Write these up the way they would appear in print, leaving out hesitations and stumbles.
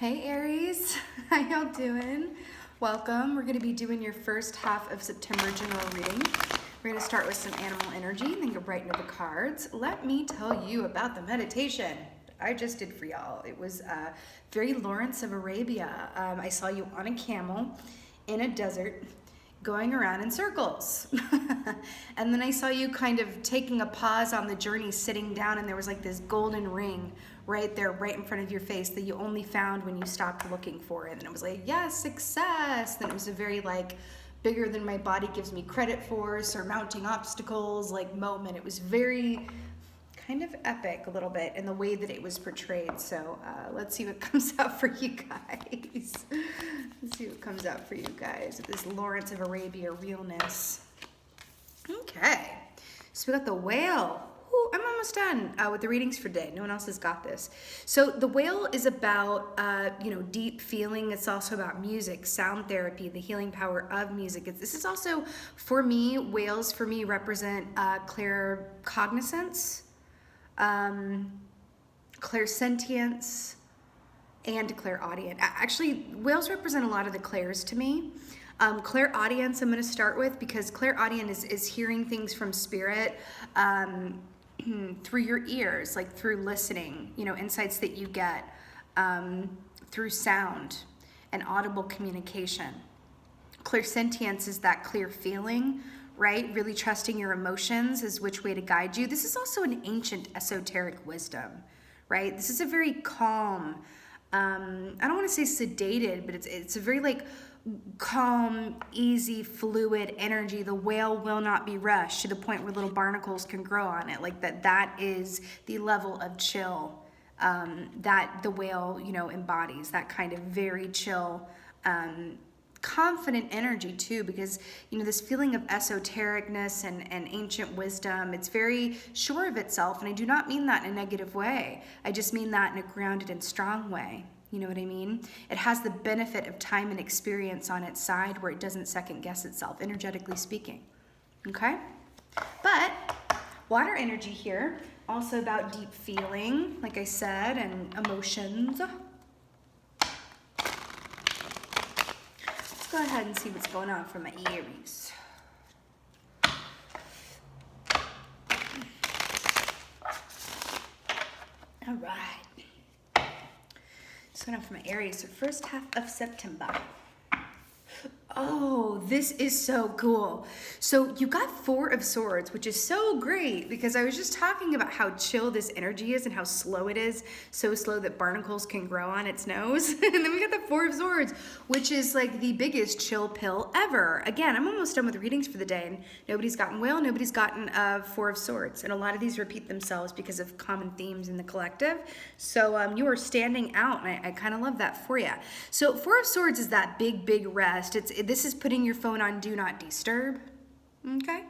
Hey Aries, how y'all doing? Welcome. We're going to be doing your first half of September general reading. We're going to start with some animal energy and then go right into the cards. Let me tell you about the meditation I just did for y'all. It was very Lawrence of Arabia. I saw you on a camel in a desert going around in circles. And then I saw you kind of taking a pause on the journey, sitting down, and there was like this golden ring right there, right in front of your face that you only found when you stopped looking for it. And it was like, yes, success. Then it was a very like bigger than my body gives me credit for, surmounting obstacles like moment. It was very kind of epic a little bit in the way that it was portrayed. So let's see what comes out for you guys. Let's see what comes out for you guys with this Lawrence of Arabia realness. Okay, so we got the whale. Ooh, I'm almost done with the readings for today. No one else has got this. So the whale is about, deep feeling. It's also about music, sound therapy, the healing power of music. This is also, for me, whales for me represent claircognizance, clairsentience, and clairaudient. Actually, whales represent a lot of the clairs to me. Clairaudience I'm going to start with because clairaudient is hearing things from spirit through your ears, like through listening, insights that you get through sound and audible communication. Clairsentience is that clear feeling, right? Really trusting your emotions is which way to guide you. This is also an ancient esoteric wisdom, right? This is a very calm, I don't want to say sedated, but it's a very like calm, easy, fluid energy. The whale will not be rushed to the point where little barnacles can grow on it. Like that is the level of chill that the whale, embodies, that kind of very chill, confident energy too, because this feeling of esotericness and ancient wisdom, it's very sure of itself, and I do not mean that in a negative way. I just mean that in a grounded and strong way. You know what I mean? It has the benefit of time and experience on its side where it doesn't second guess itself, energetically speaking. Okay? But water energy here, also about deep feeling, like I said, and emotions. Go ahead and see what's going on for my Aries. All right. What's going on for my Aries? So first half of September. Oh, this is so cool. So you got Four of Swords, which is so great because I was just talking about how chill this energy is and how slow it is. So slow that barnacles can grow on its nose. And then we got the Four of Swords, which is like the biggest chill pill ever. Again, I'm almost done with the readings for the day, and nobody's gotten whale, nobody's gotten Four of Swords. And a lot of these repeat themselves because of common themes in the collective. So you are standing out, and I kind of love that for you. So Four of Swords is that big, big rest. This is putting your phone on do not disturb. Okay.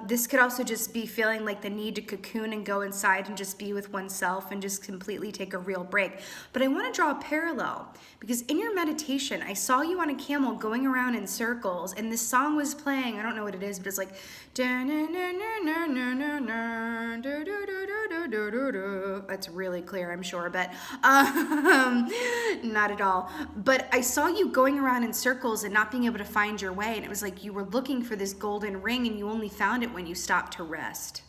This could also just be feeling like the need to cocoon and go inside and just be with oneself and just completely take a real break. But I want to draw a parallel because in your meditation, I saw you on a camel going around in circles, and this song was playing. I don't know what it is, but it's like that's really clear, I'm sure, but not at all. But I saw you going around in circles and not being able to find your way, and it was like you were looking for this golden ring and you only found it when you stopped to rest.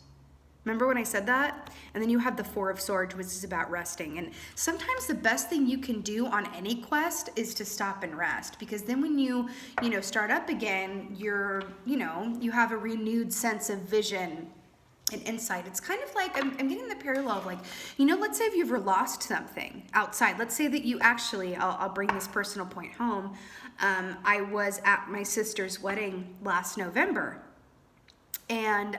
Remember when I said that? And then you have the Four of Swords, which is about resting. And sometimes the best thing you can do on any quest is to stop and rest, because then when you start up again, you have a renewed sense of vision and insight. It's kind of like, I'm getting the parallel of like, let's say if you ever lost something outside. Let's say that you actually, I'll bring this personal point home. I was at my sister's wedding last November, and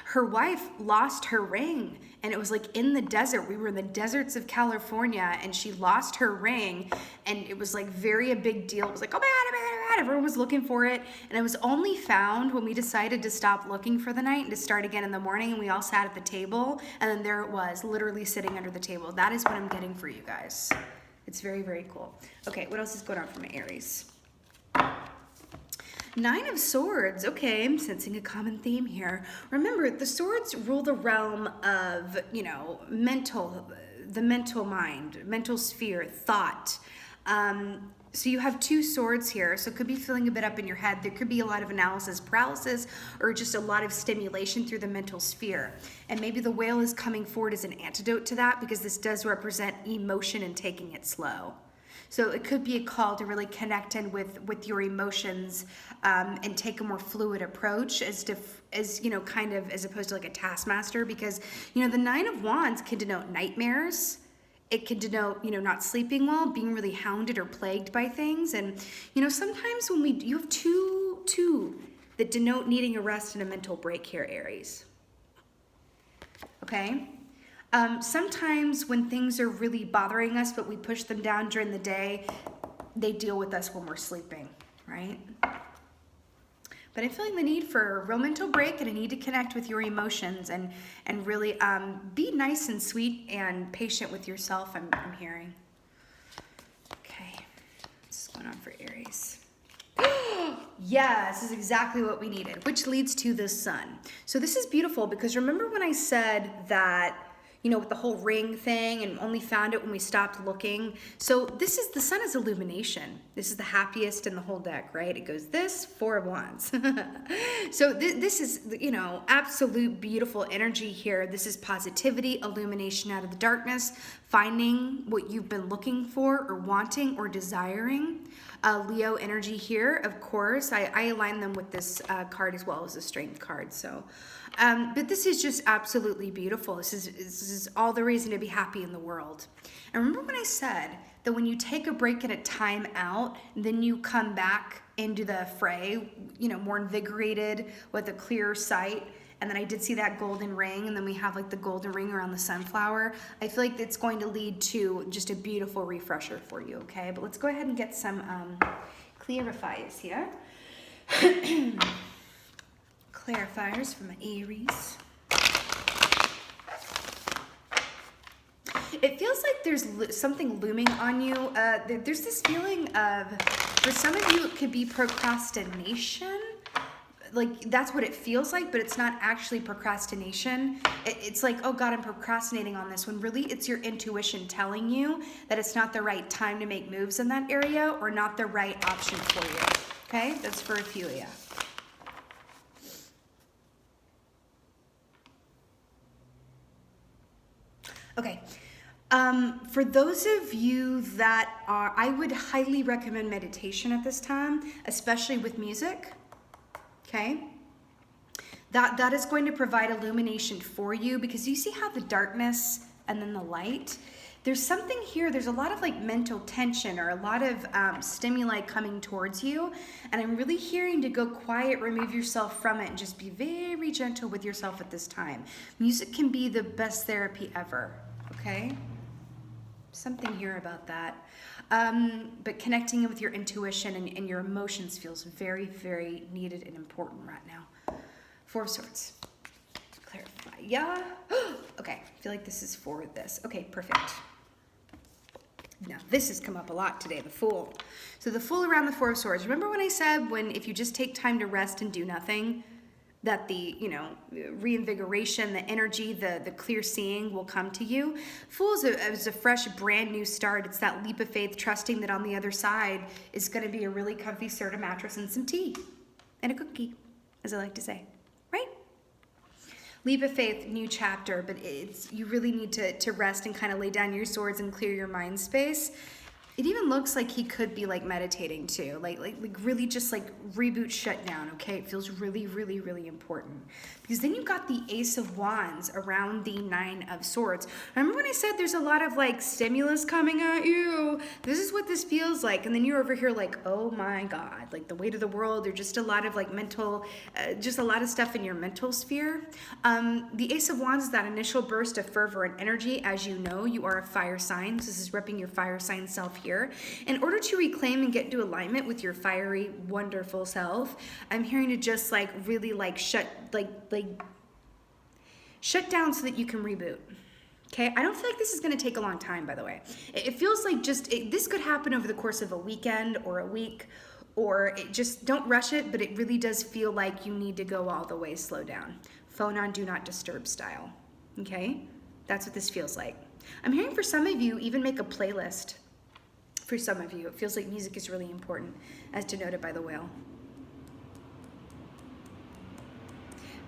her wife lost her ring, and it was like in the desert. We were in the deserts of California, and she lost her ring, and it was like a big deal. It was like, oh my God, oh my God, oh my God. Everyone was looking for it, and it was only found when we decided to stop looking for the night and to start again in the morning, and we all sat at the table, and then there it was, literally sitting under the table. That is what I'm getting for you guys. It's very, very cool. Okay, what else is going on for my Aries? Nine of Swords. Okay, I'm sensing a common theme here. Remember, the swords rule the realm of, mental the mental mind, mental sphere, thought. So you have two swords here, so it could be feeling a bit up in your head. There could be a lot of analysis paralysis or just a lot of stimulation through the mental sphere. And maybe the whale is coming forward as an antidote to that, because this does represent emotion and taking it slow. So it could be a call to really connect in with your emotions, and take a more fluid approach as kind of as opposed to like a taskmaster, because the Nine of Wands can denote nightmares. It can denote, not sleeping well, being really hounded or plagued by things. And, sometimes when you have two that denote needing a rest and a mental break here, Aries. Okay? Sometimes when things are really bothering us, but we push them down during the day, they deal with us when we're sleeping, right? But I'm feeling the need for a real mental break, and a need to connect with your emotions and really be nice and sweet and patient with yourself, I'm hearing. Okay, what's going on for Aries? Yeah, this is exactly what we needed, which leads to the sun. So this is beautiful, because remember when I said that, with the whole ring thing, and only found it when we stopped looking. So the sun is illumination. This is the happiest in the whole deck, right? It goes this, Four of Wands. So this is, absolute beautiful energy here. This is positivity, illumination out of the darkness, finding what you've been looking for or wanting or desiring. Leo energy here, of course. I align them with this card as well as a strength card. So, but this is just absolutely beautiful. This is all the reason to be happy in the world. And remember when I said that when you take a break and a time out, then you come back into the fray, more invigorated with a clearer sight. And then I did see that golden ring, and then we have like the golden ring around the sunflower. I feel like it's going to lead to just a beautiful refresher for you, okay? But let's go ahead and get some clarifiers here. Clarifiers from Aries. It feels like there's something looming on you. There's this feeling of, for some of you, it could be procrastination. Like, that's what it feels like, but it's not actually procrastination. It's like, oh God, I'm procrastinating on this, when really it's your intuition telling you that it's not the right time to make moves in that area, or not the right option for you. Okay, that's for a few of you. Okay. For those of you that are, I would highly recommend meditation at this time, especially with music. Okay, that is going to provide illumination for you, because you see how the darkness and then the light, there's something here, there's a lot of like mental tension or a lot of stimuli coming towards you, and I'm really hearing to go quiet, remove yourself from it, and just be very gentle with yourself at this time. Music can be the best therapy ever, okay? Something here about that. But connecting with your intuition and your emotions feels very, very needed and important right now. Four of Swords. Clarify. Yeah. Okay. I feel like this is for this. Okay, perfect. Now, this has come up a lot today, the Fool. So the Fool around the Four of Swords. Remember when I said if you just take time to rest and do nothing, that the reinvigoration, the energy, the clear seeing will come to you. Fool is a fresh, brand new start. It's that leap of faith, trusting that on the other side is going to be a really comfy Serta mattress and some tea and a cookie, as I like to say, right? Leap of faith, new chapter, but you really need to rest and kind of lay down your swords and clear your mind space. It even looks like he could be like meditating too, like really just like reboot, shut down, okay? It feels really, really, really important. Because then you've got the Ace of Wands around the Nine of Swords. Remember when I said there's a lot of like stimulus coming at you? This is what this feels like. And then you're over here like, oh my God, like the weight of the world, or just a lot of like mental, just a lot of stuff in your mental sphere. The Ace of Wands is that initial burst of fervor and energy. As you know, you are a fire sign. So this is repping your fire sign self here. In order to reclaim and get into alignment with your fiery, wonderful self, I'm hearing to just like really like shut down so that you can reboot. Okay, I don't feel like this is going to take a long time, by the way. It feels like this could happen over the course of a weekend or a week, or don't rush it, but it really does feel like you need to go all the way, slow down. Phone on, do not disturb style. Okay, that's what this feels like. I'm hearing for some of you, even make a playlist. For some of you, it feels like music is really important, as denoted by the whale.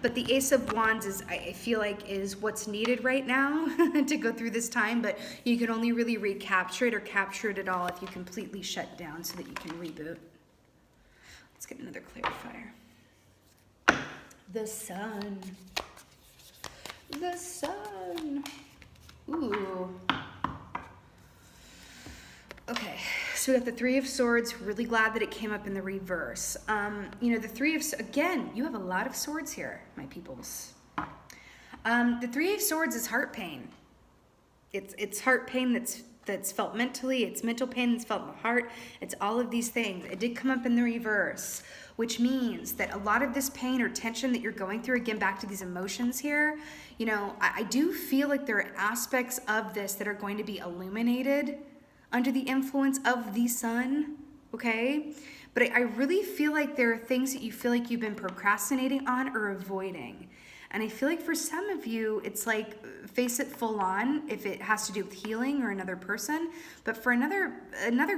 But the Ace of Wands is, I feel like, is what's needed right now to go through this time, but you can only really recapture it or capture it at all if you completely shut down so that you can reboot. Let's get another clarifier. The sun. The sun. Ooh. Okay, so we got the Three of Swords. Really glad that it came up in the reverse. The Three of, again, you have a lot of swords here, my peoples. The Three of Swords is heart pain. It's heart pain that's felt mentally. It's mental pain that's felt in the heart. It's all of these things. It did come up in the reverse, which means that a lot of this pain or tension that you're going through, again, back to these emotions here, I do feel like there are aspects of this that are going to be illuminated under the influence of the sun, okay? But I really feel like there are things that you feel like you've been procrastinating on or avoiding. And I feel like for some of you, it's like face it full on if it has to do with healing or another person. But for another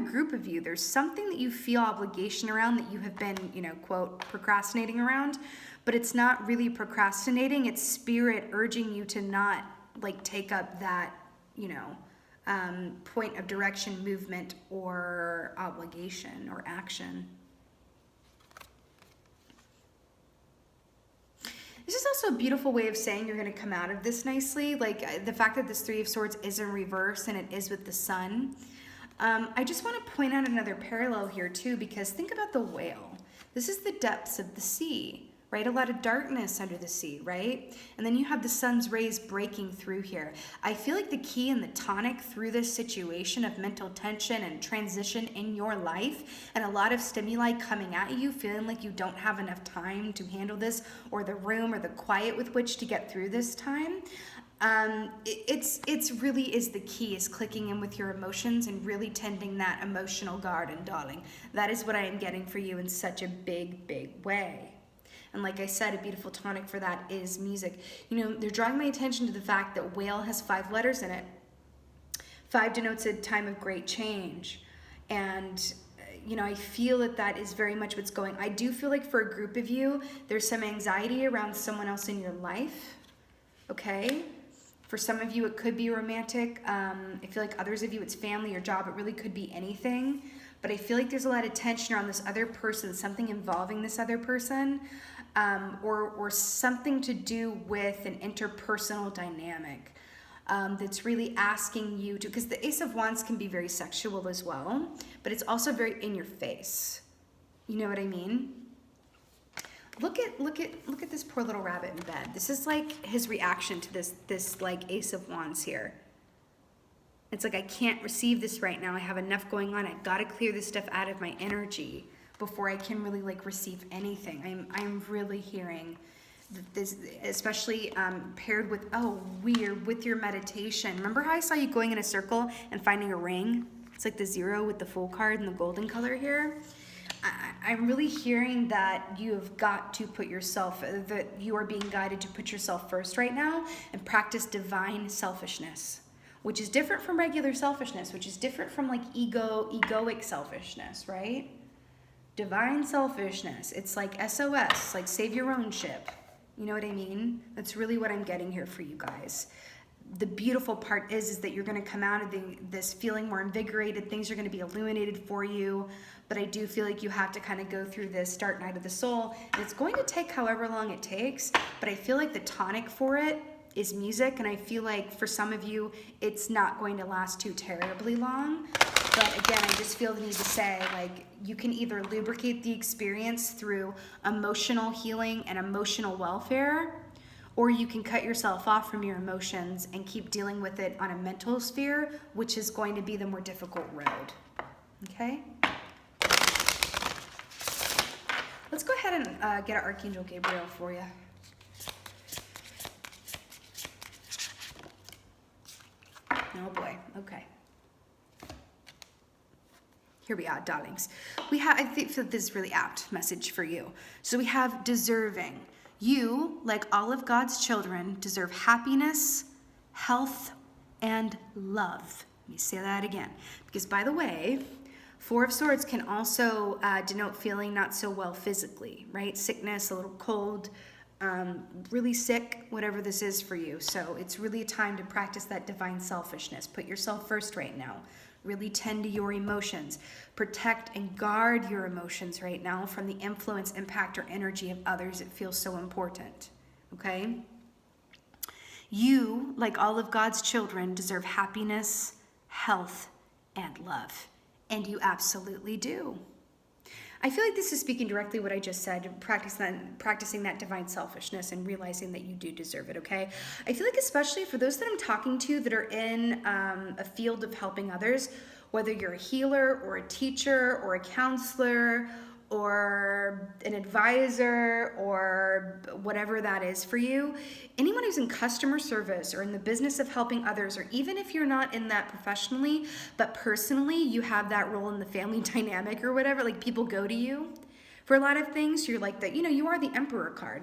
group of you, there's something that you feel obligation around that you have been, quote, procrastinating around. But it's not really procrastinating. It's spirit urging you to not like take up that, point of direction, movement, or obligation or action. This is also a beautiful way of saying you're going to come out of this nicely. Like the fact that this Three of Swords is in reverse and it is with the sun. I just want to point out another parallel here too, because think about the whale. This is the depths of the sea, right? A lot of darkness under the sea, right? And then you have the sun's rays breaking through here. I feel like the key and the tonic through this situation of mental tension and transition in your life and a lot of stimuli coming at you, feeling like you don't have enough time to handle this or the room or the quiet with which to get through this time. It's really is the key, is clicking in with your emotions and really tending that emotional garden, darling. That is what I am getting for you in such a big, big way. And like I said, a beautiful tonic for that is music. They're drawing my attention to the fact that whale has 5 letters in it. 5 denotes a time of great change. And, I feel that is very much what's going. I do feel like for a group of you, there's some anxiety around someone else in your life. Okay? For some of you, it could be romantic. I feel like others of you, it's family or job. It really could be anything. But I feel like there's a lot of tension around this other person, something involving this other person. Or something to do with an interpersonal dynamic that's really asking you to, because the Ace of Wands can be very sexual as well, but it's also very in your face. You know what I mean? Look at this poor little rabbit in bed. This is like his reaction to this like Ace of Wands here. It's like, I can't receive this right now. I have enough going on. I gotta clear this stuff out of my energy before I can really like receive anything. I'm really hearing this, especially paired with, with your meditation. Remember how I saw you going in a circle and finding a ring? It's like the 0 with the Fool card and the golden color here. I'm really hearing that you have got to put yourself, that you are being guided to put yourself first right now and practice divine selfishness, which is different from regular selfishness, which is different from like egoic selfishness, right? Divine selfishness. It's like SOS, like save your own ship. You know what I mean? That's really what I'm getting here for you guys. The beautiful part is that you're going to come out of this feeling more invigorated. Things are going to be illuminated for you. But I do feel like you have to kind of go through this dark night of the soul. And it's going to take however long it takes. But I feel like the tonic for it is music. And I feel like for some of you, it's not going to last too terribly long. But again, I just feel the need to say, like, you can either lubricate the experience through emotional healing and emotional welfare, or you can cut yourself off from your emotions and keep dealing with it on a mental sphere, which is going to be the more difficult road. Okay? Let's go ahead and get our Archangel Gabriel for you. Oh boy, okay. Here we are, darlings. I think that this is a really apt message for you. So we have deserving. You, like all of God's children, deserve happiness, health, and love. Let me say that again. Because by the way, Four of Swords can also denote feeling not so well physically, right? Sickness, a little cold, really sick, whatever this is for you. So it's really a time to practice that divine selfishness. Put yourself first right now. Really tend to your emotions. Protect and guard your emotions right now from the influence, impact, or energy of others. It feels so important, okay? You, like all of God's children, deserve happiness, health, and love. And you absolutely do. I feel like this is speaking directly what I just said, practicing that divine selfishness and realizing that you do deserve it, okay? I feel like especially for those that I'm talking to that are in a field of helping others, whether you're a healer or a teacher or a counselor or an advisor or whatever that is for you, anyone who's in customer service or in the business of helping others, or even if you're not in that professionally, but personally you have that role in the family dynamic or whatever, like people go to you for a lot of things, you're like that, you are the Emperor card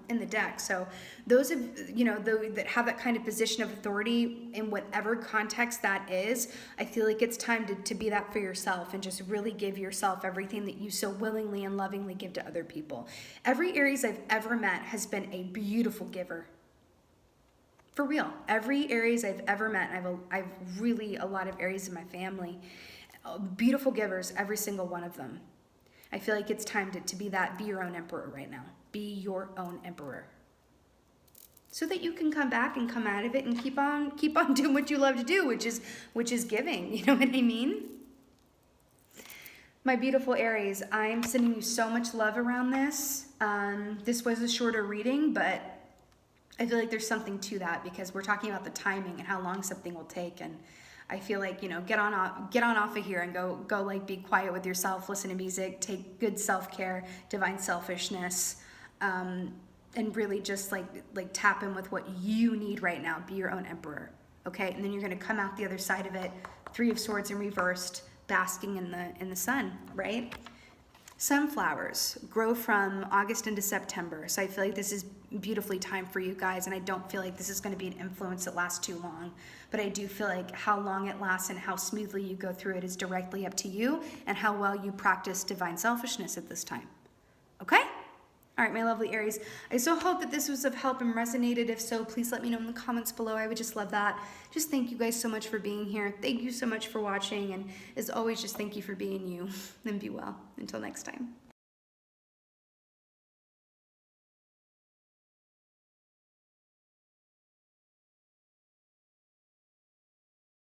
in the deck. So those of that have that kind of position of authority in whatever context that is, I feel like it's time to be that for yourself and just really give yourself everything that you so willingly and lovingly give to other people. Every Aries I've ever met has been a beautiful giver. For real. Every Aries I've ever met, I've really a lot of Aries in my family, beautiful givers, every single one of them. I feel like it's time to be your own emperor right now. Be your own emperor. So that you can come back and come out of it and keep on doing what you love to do, which is giving. You know what I mean? My beautiful Aries, I'm sending you so much love around this. This was a shorter reading, but I feel like there's something to that because we're talking about the timing and how long something will take. And I feel like, get on off of here and go like be quiet with yourself, listen to music, take good self-care, divine selfishness, and really just like tap in with what you need right now. Be your own emperor, okay? And then you're gonna come out the other side of it, Three of Swords in reversed, basking in the sun, right? Sunflowers grow from August into September. So I feel like this is beautifully timed for you guys, and I don't feel like this is going to be an influence that lasts too long. But I do feel like how long it lasts and how smoothly you go through it is directly up to you and how well you practice divine selfishness at this time. Okay? All right, my lovely Aries. I so hope that this was of help and resonated. If so, please let me know in the comments below. I would just love that. Just thank you guys so much for being here. Thank you so much for watching. And as always, just thank you for being you. And be well. Until next time.